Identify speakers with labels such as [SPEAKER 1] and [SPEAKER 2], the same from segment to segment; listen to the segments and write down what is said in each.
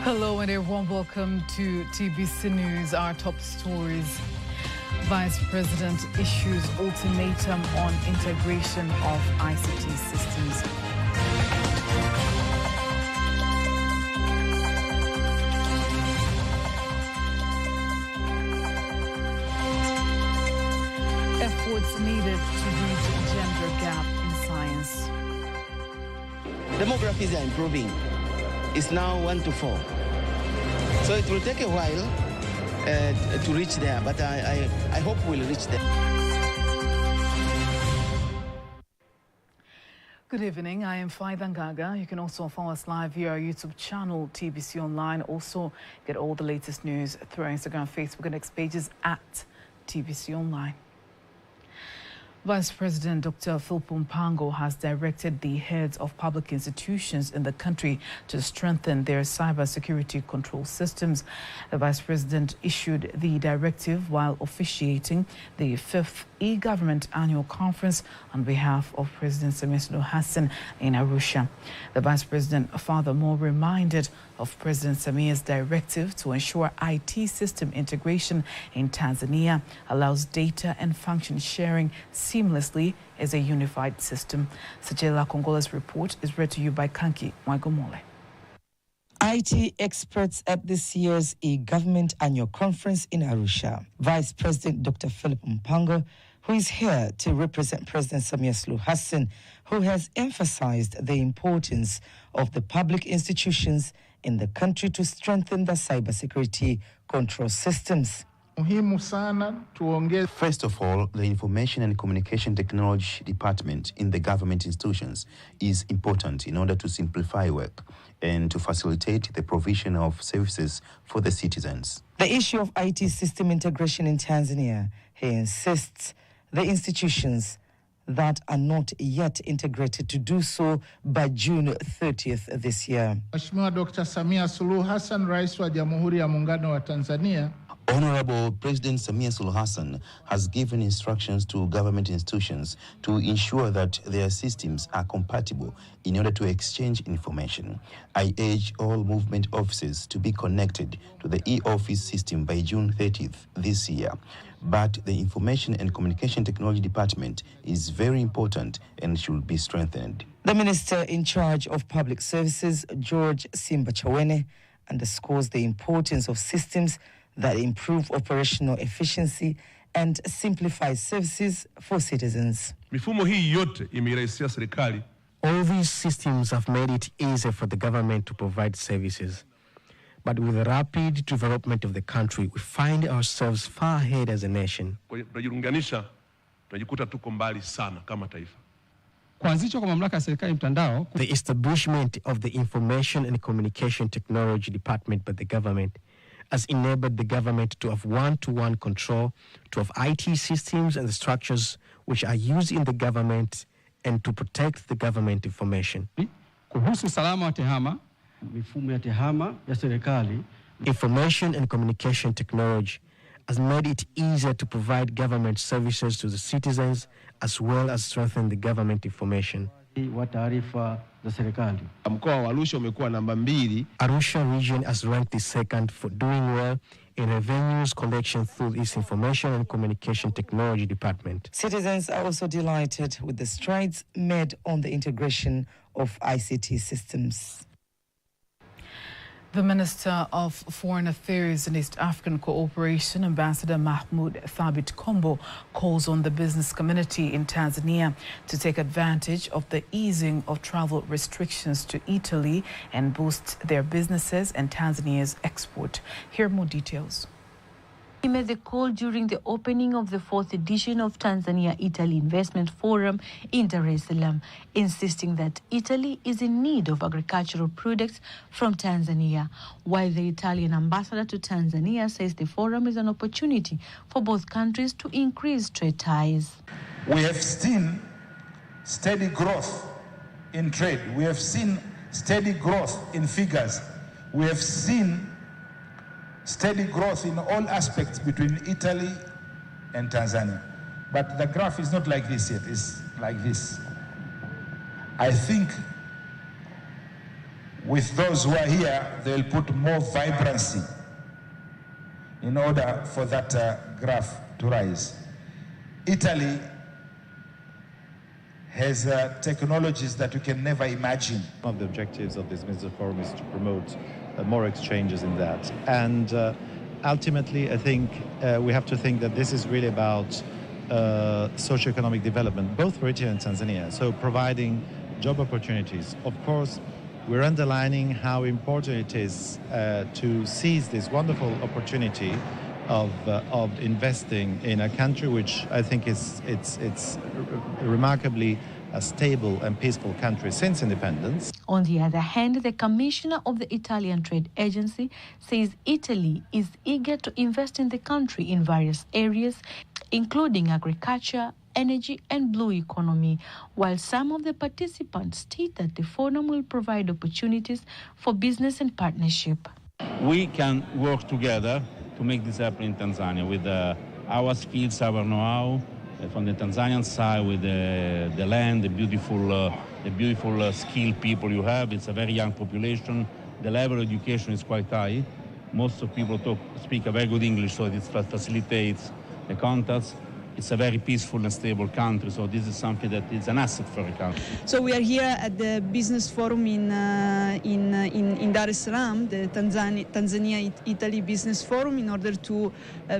[SPEAKER 1] Hello and everyone, welcome to TBC News. Our top stories. Vice President issues ultimatum on integration of ICT systems. Efforts needed to bridge gender gap in science.
[SPEAKER 2] Demographics are improving. It's now 1 to 4. So it will take a while to reach there, but I hope we'll reach there.
[SPEAKER 1] Good evening, I am Faida Ngaga. You can also follow us live via our YouTube channel, TBC Online. Also get all the latest news through our Instagram, Facebook and X pages at TBC Online. Vice President Dr. Philip Mpango has directed the heads of public institutions in the country to strengthen their cybersecurity control systems. The Vice President issued the directive while officiating the 5th e-government annual conference on behalf of President Samia Suluhu Hassan in Arusha. The Vice President furthermore reminded of President Samia's directive to ensure IT system integration in Tanzania allows data and function sharing seamlessly as a unified system. Sajela Kongola's report is read to you by Kanki Mwagomole.
[SPEAKER 3] IT experts at this year's e-government annual conference in Arusha. Vice President Dr. Philip Mpango, who is here to represent President Samia Suluhu Hassan, who has emphasized the importance of the public institutions in the country to strengthen the cybersecurity control systems.
[SPEAKER 4] First of all, the Information and Communication Technology Department in the government institutions is important in order to simplify work and to facilitate the provision of services for the citizens.
[SPEAKER 3] The issue of IT system integration in Tanzania, he insists the institutions that are not yet integrated to do so by June 30th this year.
[SPEAKER 5] Mheshimiwa Dr. Samia Suluhu Hassan, Rais wa Jamhuri ya Muungano wa Tanzania.
[SPEAKER 4] Honorable President Samia Suluhu Hassan has given instructions to government institutions to ensure that their systems are compatible in order to exchange information. I urge all movement offices to be connected to the e-office system by June 30th this year. But the Information and Communication Technology Department is very important and should be strengthened.
[SPEAKER 3] The Minister in charge of Public Services, George Simba underscores the importance of systems that improve operational efficiency and simplify services for citizens.
[SPEAKER 6] Mifumo hii yote imeirahisishia serikali.
[SPEAKER 7] All these systems have made it easier for the government to provide services. But with the rapid development of the country, we find ourselves far ahead as a nation.
[SPEAKER 6] Tunajiunganisha, tunajikuta tuko mbali sana kama taifa.
[SPEAKER 8] Kuanzishwa kwa mamlaka ya serikali mtandao.
[SPEAKER 7] The establishment of the Information and Communication Technology Department by the government has enabled the government to have one-to-one control, to have IT systems and the structures which are used in the government and to protect the government information.
[SPEAKER 8] Kuhusu salama wa tehama,
[SPEAKER 9] mifumo ya tehama ya serikali.
[SPEAKER 7] Information and Communication Technology has made it easier to provide government services to the citizens as well as strengthen the government information.
[SPEAKER 9] Wa taarifa za serikali.
[SPEAKER 6] Mkoa wa Arusha umekuwa namba 2.
[SPEAKER 7] Arusha region has ranked the second for doing well in revenues collection through its Information and Communication Technology Department.
[SPEAKER 3] Citizens are also delighted with the strides made on the integration of ICT systems.
[SPEAKER 1] The Minister of Foreign Affairs and East African Cooperation, Ambassador Mahmoud Thabit Kombo, calls on the business community in Tanzania to take advantage of the easing of travel restrictions to Italy and boost their businesses and Tanzania's export. Here are more details.
[SPEAKER 10] He made the call during the opening of the 4th edition of Tanzania-Italy Investment Forum in Dar es Salaam, insisting that Italy is in need of agricultural products from Tanzania, while the Italian ambassador to Tanzania says the forum is an opportunity for both countries to increase trade ties.
[SPEAKER 11] We have seen steady growth in trade. We have seen steady growth in figures. We have seen steady growth in all aspects between Italy and Tanzania. But the graph is not like this yet, it's like this. I think with those who are here, they'll put more vibrancy in order for that graph to rise. Italy has technologies that we can never imagine.
[SPEAKER 12] One of the objectives of this Minister Forum is to promote more exchanges in that. And ultimately, I think we have to think that this is really about socioeconomic development, both for Italy and Tanzania. So providing job opportunities. Of course, we're underlining how important it is to seize this wonderful opportunity of investing in a country which I think it's remarkably a stable and peaceful country since independence.
[SPEAKER 10] On the other hand, the commissioner of the Italian Trade Agency says Italy is eager to invest in the country in various areas, including agriculture, energy and blue economy, while some of the participants state that the forum will provide opportunities for business and partnership.
[SPEAKER 13] We can work together to make this happen in Tanzania with our skills, our know-how, from the Tanzanian side with the land, the beautiful skilled people you have. It's a very young population. The level of education is quite high. Most of people speak a very good English, so it facilitates the contacts. It's a very peaceful and stable country, so this is something that is an asset for a country.
[SPEAKER 14] So we are here at the business forum in Dar es Salaam, the Tanzania-Italy Business Forum, in order to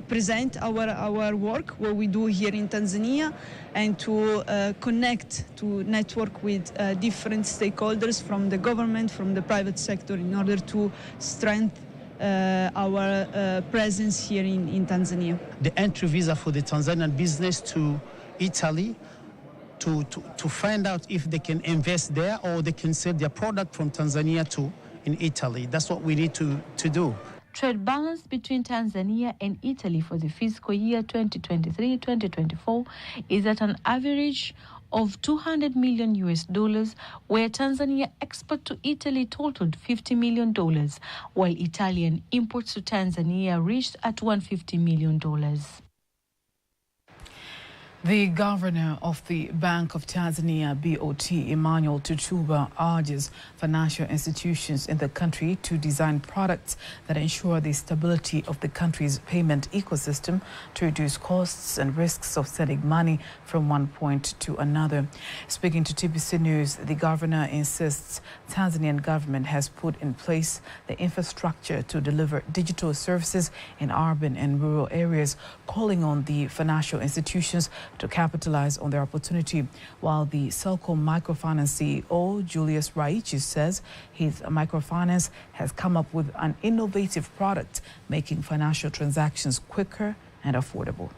[SPEAKER 14] present our work, what we do here in Tanzania, and to connect, to network with different stakeholders from the government, from the private sector, in order to strengthen our presence here in Tanzania.
[SPEAKER 15] The entry visa for the Tanzanian business to Italy to find out if they can invest there or they can sell their product from Tanzania to in Italy. That's what we need to do.
[SPEAKER 10] Trade balance between Tanzania and Italy for the fiscal year 2023-2024 is at an average of $200 million, where Tanzania export to Italy totaled $50 million, while Italian imports to Tanzania reached at $150 million.
[SPEAKER 1] The governor of the Bank of Tanzania, BOT, Emmanuel Tutuba, urges financial institutions in the country to design products that ensure the stability of the country's payment ecosystem to reduce costs and risks of sending money from one point to another. Speaking to TBC News, the governor insists Tanzanian government has put in place the infrastructure to deliver digital services in urban and rural areas, calling on the financial institutions to capitalize on their opportunity, while the Selco Microfinance CEO, Julius Raichi, says his microfinance has come up with an innovative product, making financial transactions quicker and affordable.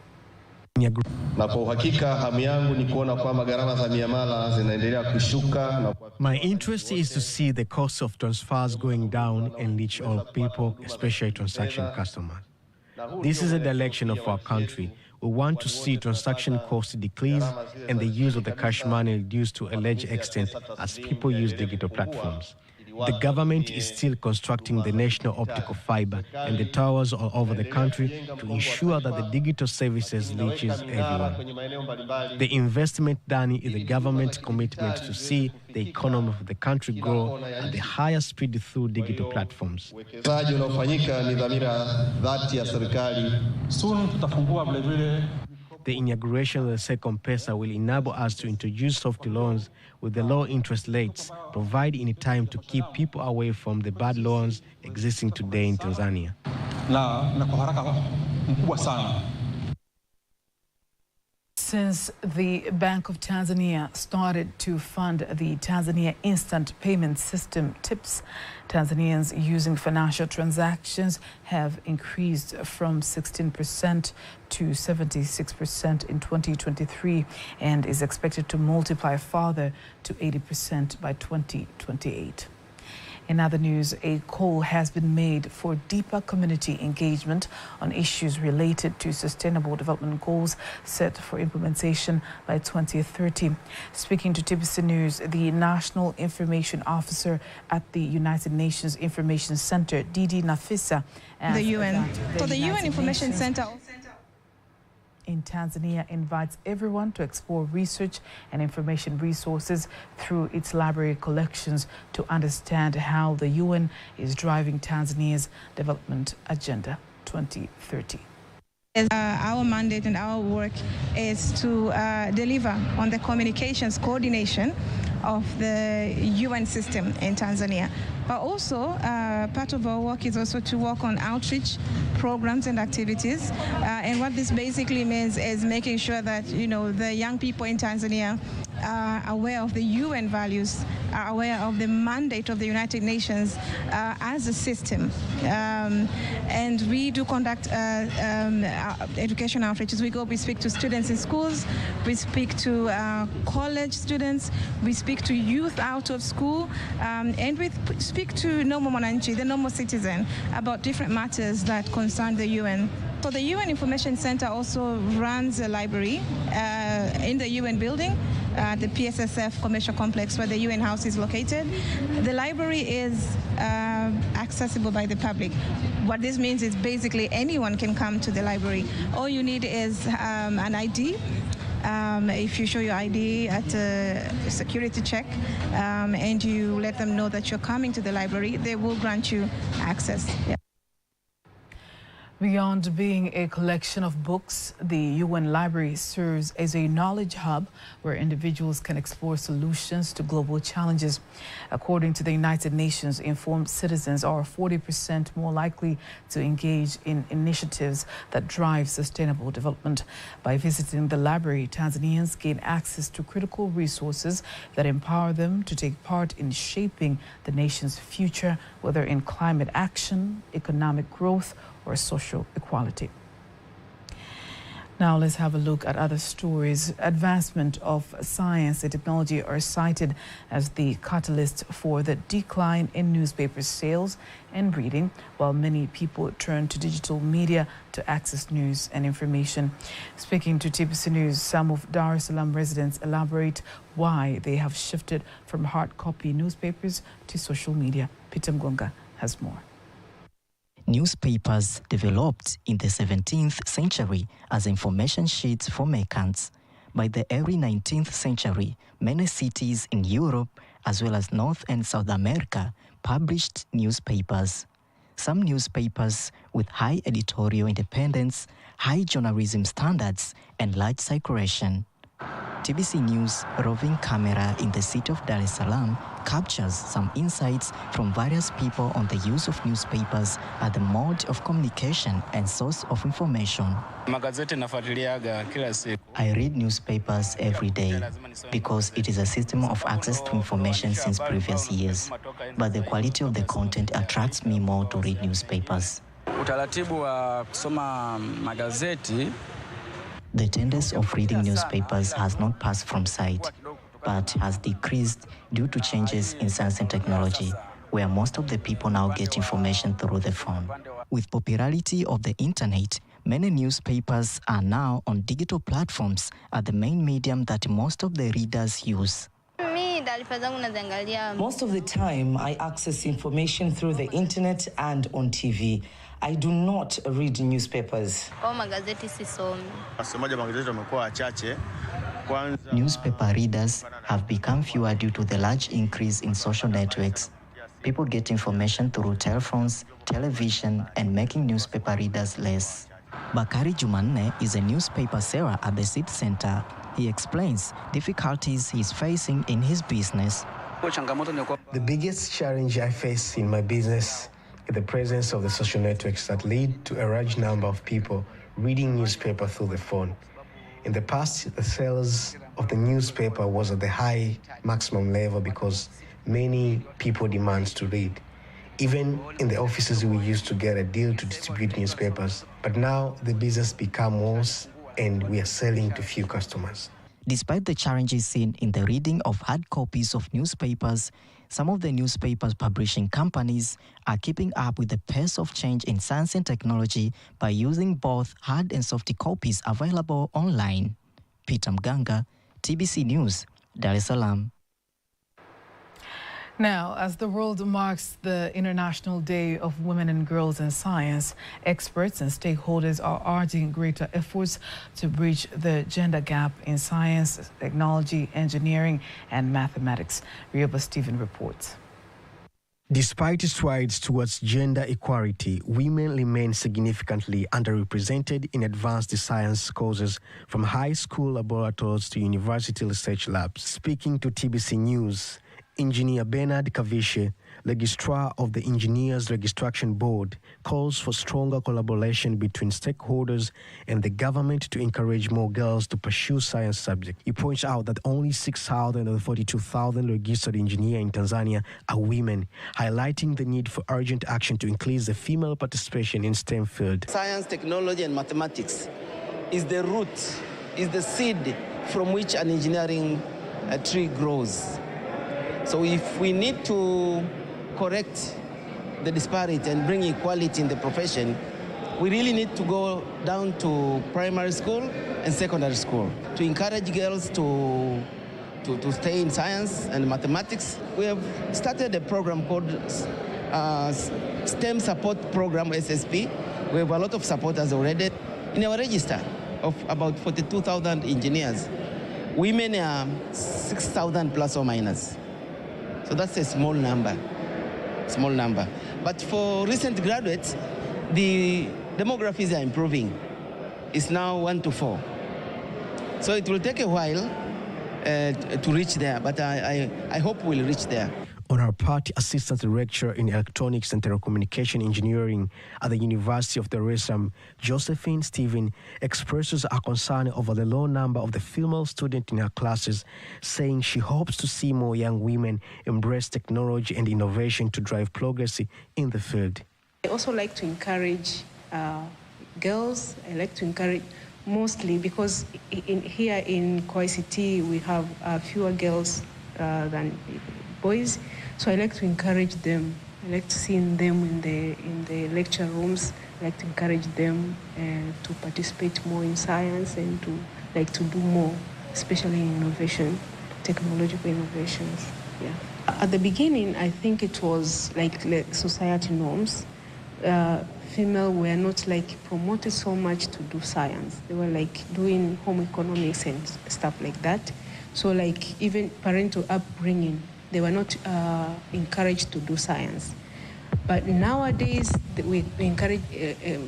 [SPEAKER 7] My interest is to see the cost of transfers going down and reach all people, especially transaction customers. This is a direction of our country. We want to see transaction costs decrease and the use of the cash money reduced to a large extent as people use digital platforms. The government is still constructing the national optical fiber and the towers all over the country to ensure that the digital services reaches everyone. The investment done is the government's commitment to see the economy of the country grow at the highest speed through digital platforms. The inauguration of the second PESA will enable us to introduce soft loans with the low interest rates, provide in time to keep people away from the bad loans existing today in Tanzania.
[SPEAKER 1] Since the Bank of Tanzania started to fund the Tanzania Instant Payment System TIPS, Tanzanians using financial transactions have increased from 16% to 76% in 2023 and is expected to multiply further to 80% by 2028. In other news, a call has been made for deeper community engagement on issues related to sustainable development goals set for implementation by 2030. Speaking to TBC News, the National Information Officer at the United Nations Information Center, Didi Nafisa,
[SPEAKER 16] the UN Information Center
[SPEAKER 1] in Tanzania invites everyone to explore research and information resources through its library collections to understand how the UN is driving Tanzania's development agenda 2030.
[SPEAKER 16] Our mandate and our work is to deliver on the communications coordination of the UN system in Tanzania. But also, part of our work is also to work on outreach programs and activities. And what this basically means is making sure that, the young people in Tanzania are aware of the UN values, are aware of the mandate of the United Nations as a system. And we do conduct education outreaches. We speak to students in schools, we speak to college students, we speak to youth out of school, and we speak to normal mwananchi, the normal citizen, about different matters that concern the UN. So the UN Information Center also runs a library in the UN building, the PSSF commercial complex where the UN house is located. The library is accessible by the public. What this means is basically anyone can come to the library. All you need is an ID. If you show your ID at a security check and you let them know that you're coming to the library, they will grant you access. Yeah.
[SPEAKER 1] Beyond being a collection of books, the UN Library serves as a knowledge hub where individuals can explore solutions to global challenges. According to the United Nations, informed citizens are 40% more likely to engage in initiatives that drive sustainable development. By visiting the library, Tanzanians gain access to critical resources that empower them to take part in shaping the nation's future, whether in climate action, economic growth, or social equality. Now let's have a look at other stories. Advancement of science and technology are cited as the catalyst for the decline in newspaper sales and reading, while many people turn to digital media to access news and information. Speaking to Tbcnews, some of Dar es Salaam residents elaborate why they have shifted from hard copy newspapers to social media. Peter Mgonga has more.
[SPEAKER 17] Newspapers developed in the 17th century as information sheets for merchants. By the early 19th century, many cities in Europe, as well as North and South America, published newspapers. Some newspapers with high editorial independence, high journalism standards, and large circulation. TBC News roving camera in the city of Dar es Salaam captures some insights from various people on the use of newspapers as the mode of communication and source of information. I read newspapers every day because it is a system of access to information since previous years, but the quality of the content attracts me more to read newspapers. The tendency of reading newspapers has not passed from sight, but has decreased due to changes in science and technology, where most of the people now get information through the phone. With popularity of the internet, many newspapers are now on digital platforms as the main medium that most of the readers use.
[SPEAKER 3] Most of the time, I access information through the internet and on TV. I do not read newspapers.
[SPEAKER 17] Newspaper readers have become fewer due to the large increase in social networks. People get information through telephones, television, and making newspaper readers less. Bakari Jumanne is a newspaper seller at the city center. He explains difficulties he's facing in his business.
[SPEAKER 18] The biggest challenge I face in my business is the presence of the social networks that lead to a large number of people reading newspaper through the phone. In the past, the sales of the newspaper was at the high maximum level because many people demand to read. Even in the offices, we used to get a deal to distribute newspapers. But now the business become worse and we are selling to few customers.
[SPEAKER 17] Despite the challenges seen in the reading of hard copies of newspapers, some of the newspapers publishing companies are keeping up with the pace of change in science and technology by using both hard and soft copies available online. Peter Mganga, TBC News, Dar es Salaam.
[SPEAKER 1] Now, as the world marks the International Day of Women and Girls in Science, experts and stakeholders are urging greater efforts to bridge the gender gap in science, technology, engineering, and mathematics. Rioba Stephen reports.
[SPEAKER 7] Despite strides towards gender equality, women remain significantly underrepresented in advanced science courses from high school laboratories to university research labs. Speaking to TBC News, Engineer Bernard Kavishe, Registrar of the Engineers Registration Board, calls for stronger collaboration between stakeholders and the government to encourage more girls to pursue science subjects. He points out that only 6,000 of the 42,000 registered engineers in Tanzania are women, highlighting the need for urgent action to increase the female participation in STEM field.
[SPEAKER 2] Science, technology, and mathematics is the root, is the seed from which an engineering tree grows. So if we need to correct the disparity and bring equality in the profession, we really need to go down to primary school and secondary school to encourage girls to stay in science and mathematics. We have started a program called STEM Support Program, SSP. We have a lot of supporters already. In our register of about 42,000 engineers, women are 6,000 plus or minus. So that's a small number. But for recent graduates, the demographics are improving. It's now 1 to 4. So it will take a while to reach there, but I hope we'll reach there.
[SPEAKER 7] On her part, Assistant Lecturer in Electronics and Telecommunication Engineering at the University of Dar es Salaam, Josephine Stephen, expresses her concern over the low number of the female students in her classes, saying she hopes to see more young women embrace technology and innovation to drive progress in the field.
[SPEAKER 19] I also like to encourage girls. I like to encourage mostly because here in KICT we have fewer girls than boys, so I like to encourage them. I like to see them in the lecture rooms. I like to encourage them to participate more in science and to do more, especially in innovation, technological innovations. Yeah. At the beginning, I think it was like society norms. Female were not promoted so much to do science. They were doing home economics and stuff like that. So even parental upbringing, they were not encouraged to do science. But nowadays, we encourage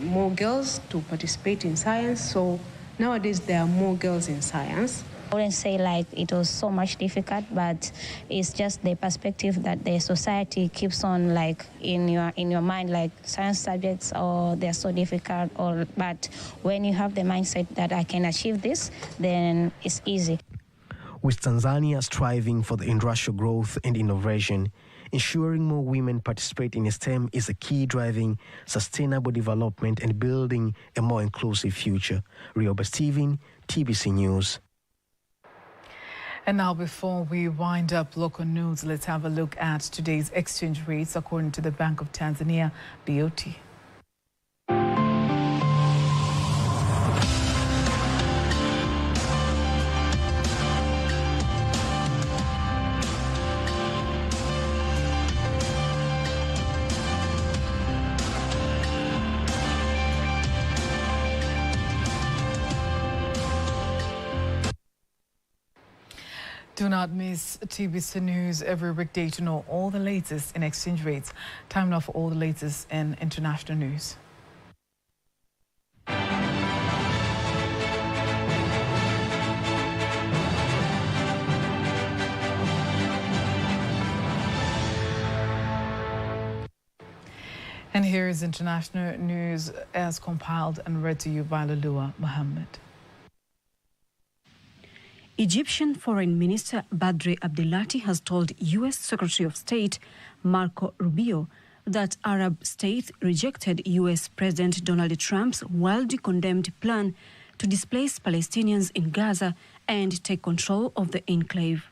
[SPEAKER 19] more girls to participate in science. So nowadays, there are more girls in science.
[SPEAKER 20] I wouldn't say it was so much difficult, but it's just the perspective that the society keeps on in your mind, science subjects, or they're so difficult. But when you have the mindset that I can achieve this, then it's easy.
[SPEAKER 7] With Tanzania striving for the industrial growth and innovation, ensuring more women participate in STEM is a key driving sustainable development and building a more inclusive future. Rioba Stephen, TBC News.
[SPEAKER 1] And now, before we wind up local news, let's have a look at today's exchange rates according to the Bank of Tanzania, BOT. Do not miss TBC News every weekday to know all the latest in exchange rates. Time now for all the latest in international news. And here is international news as compiled and read to you by Lulua Mohammed.
[SPEAKER 21] Egyptian Foreign Minister Badre Abdelati has told U.S. Secretary of State Marco Rubio that Arab states rejected U.S. President Donald Trump's widely condemned plan to displace Palestinians in Gaza and take control of the enclave.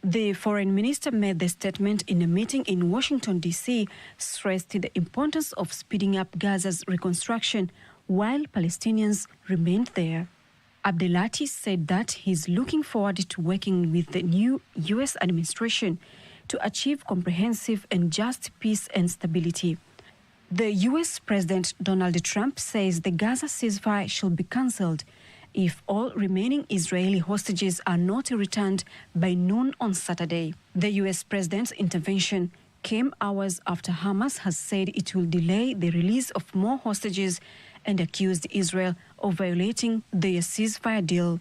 [SPEAKER 21] The foreign minister made the statement in a meeting in Washington, D.C., stressed the importance of speeding up Gaza's reconstruction while Palestinians remained there. Abdelati said that he's looking forward to working with the new U.S. administration to achieve comprehensive and just peace and stability. The U.S. President Donald Trump says the Gaza ceasefire should be cancelled if all remaining Israeli hostages are not returned by noon on Saturday. The U.S. President's intervention came hours after Hamas has said it will delay the release of more hostages and accused Israel of violating the ceasefire deal.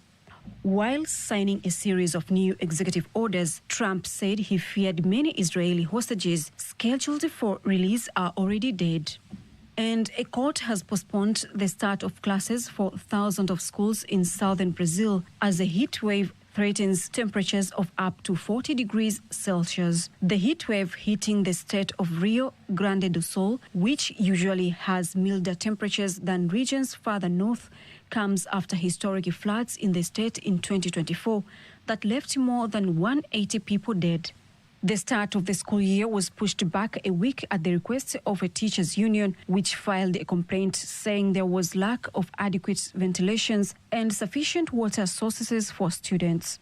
[SPEAKER 21] While signing a series of new executive orders, Trump said he feared many Israeli hostages scheduled for release are already dead. And a court has postponed the start of classes for thousands of schools in southern Brazil as a heat wave threatens temperatures of up to 40 degrees Celsius. The heat wave hitting the state of Rio Grande do Sul, which usually has milder temperatures than regions further north, comes after historic floods in the state in 2024 that left more than 180 people dead. The start of the school year was pushed back a week at the request of a teachers' union, which filed a complaint saying there was lack of adequate ventilations and sufficient water sources for students.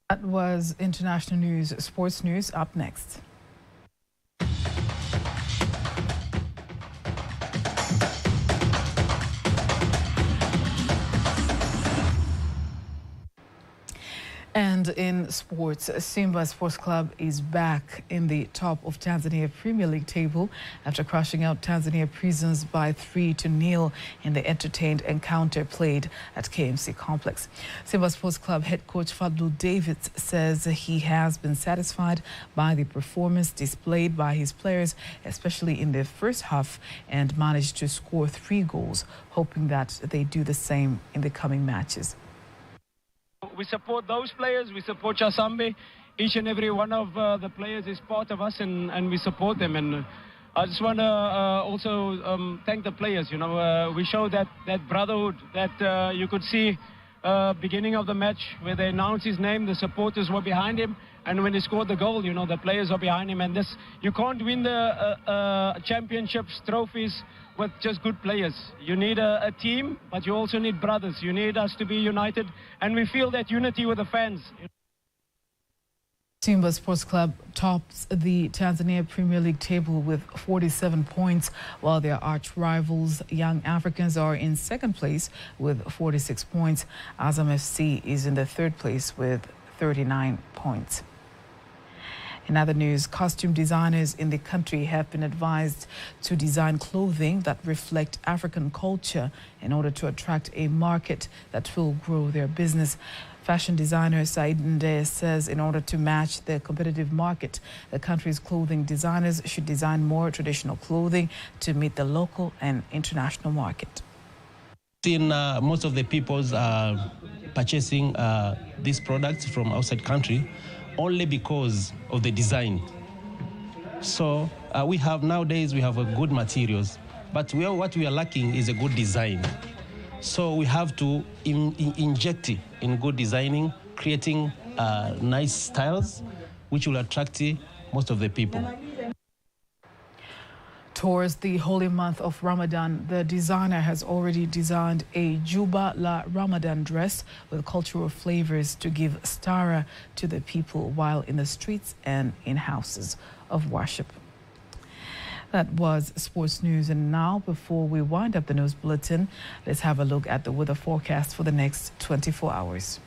[SPEAKER 1] That was international news. Sports news up next. And in sports, Simba Sports Club is back in the top of Tanzania Premier League table after crushing out Tanzania Prisons by 3-0 in the entertained encounter played at KMC Complex. Simba Sports Club head coach Fadlu Davids says he has been satisfied by the performance displayed by his players, especially in the first half, and managed to score 3 goals, hoping that they do the same in the coming matches.
[SPEAKER 5] We support those players, we support Chasambe. Each and every one of the players is part of us, and we support them. And I just want to also thank the players. You know, we showed that brotherhood that you could see beginning of the match where they announced his name, the supporters were behind him. And when he scored the goal, you know, the players are behind him. And this, you can't win the championships, trophies with just good players. You need a team, but you also need brothers. You need us to be united. And we feel that unity with the fans.
[SPEAKER 1] Simba Sports Club tops the Tanzania Premier League table with 47 points, while their arch rivals, Young Africans, are in second place with 46 points. Azam FC is in the third place with 39 points. In other news, costume designers in the country have been advised to design clothing that reflect African culture in order to attract a market that will grow their business. Fashion designer Said Nde says in order to match the competitive market, the country's clothing designers should design more traditional clothing to meet the local and international market.
[SPEAKER 22] Most of the people's purchasing these products from outside country only because of the design. So we have nowadays good materials, but what we are lacking is a good design. So we have to inject it in good designing, creating nice styles which will attract most of the people.
[SPEAKER 1] Towards the holy month of Ramadan, the designer has already designed a Juba La Ramadan dress with cultural flavors to give stara to the people while in the streets and in houses of worship. That was sports news. And now, before we wind up the news bulletin, let's have a look at the weather forecast for the next 24 hours.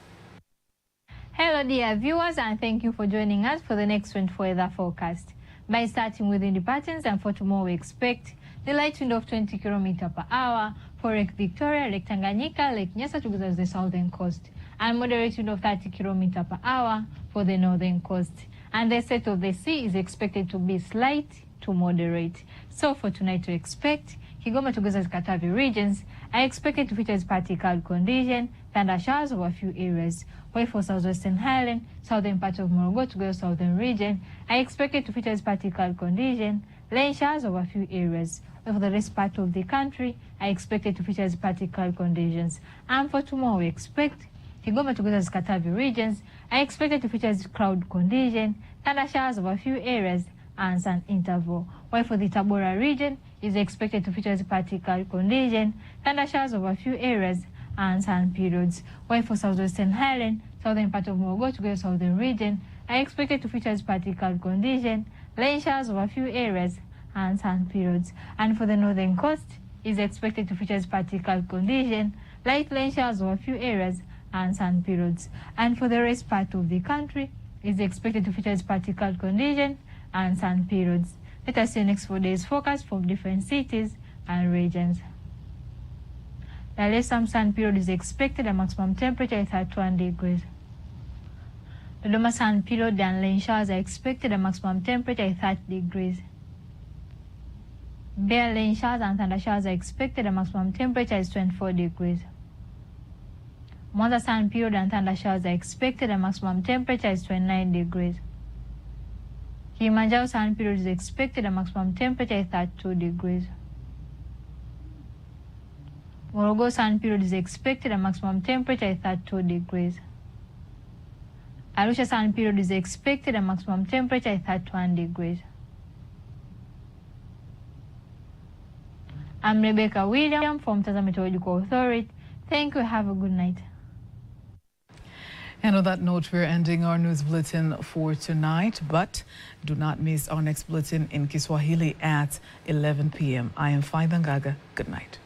[SPEAKER 23] Hello, dear viewers, and thank you for joining us for the next 24 weather forecast. By starting with the patterns, and for tomorrow we expect the light wind of 20 km per hour for Lake Victoria, Lake Tanganyika, Lake Nyasa towards the southern coast, and moderate wind of 30 km per hour for the northern coast. And the state of the sea is expected to be slight to moderate. So for tonight we expect Kigoma to Katavi regions are expected to feature partly cloud condition, thunder showers over a few areas. While for southwestern Highland, southern part of Morogoro to go southern region are expected to feature partly cloud condition, rain showers over a few areas. While for the rest part of the country are expected to feature partly cloud conditions. And for tomorrow we expect Kigoma to Katavi regions are expected to feature cloud condition, thunder showers over a few areas, and sun interval. While for the Tabora region is expected to feature partly cloud condition, thunder showers over a few areas, and sun periods. While for southwestern Highland, southern part of Morogoro to the southern region are expected to feature partly cloud condition, rain showers over a few areas, and sun periods. And for the northern coast, is expected to feature partly cloud condition, light rain showers over a few areas, and sun periods. And for the rest part of the country, is expected to feature partly cloud condition and sun periods. Let us see next 4 days forecast from different cities and regions. Dar es Salaam sun period is expected. The maximum temperature is 31 degrees. Dodoma sun period and rain showers are expected. The maximum temperature is 30 degrees. Bare rain showers and thunder showers are expected. The maximum temperature is 24 degrees. Mwanza sun period and thunder showers are expected. The maximum temperature is 29 degrees. Kilimanjaro sun period is expected. The maximum temperature is 32 degrees. Morogoro sun period is expected. The maximum temperature is 32 degrees. Arusha sun period is expected. The maximum temperature is 31 degrees. I'm Rebecca William from Tanzania Meteorological Authority. Thank you. Have a good night.
[SPEAKER 1] And on that note, we're ending our news bulletin for tonight, but do not miss our next bulletin in Kiswahili at 11 p.m. I am Faida Ngaga. Good night.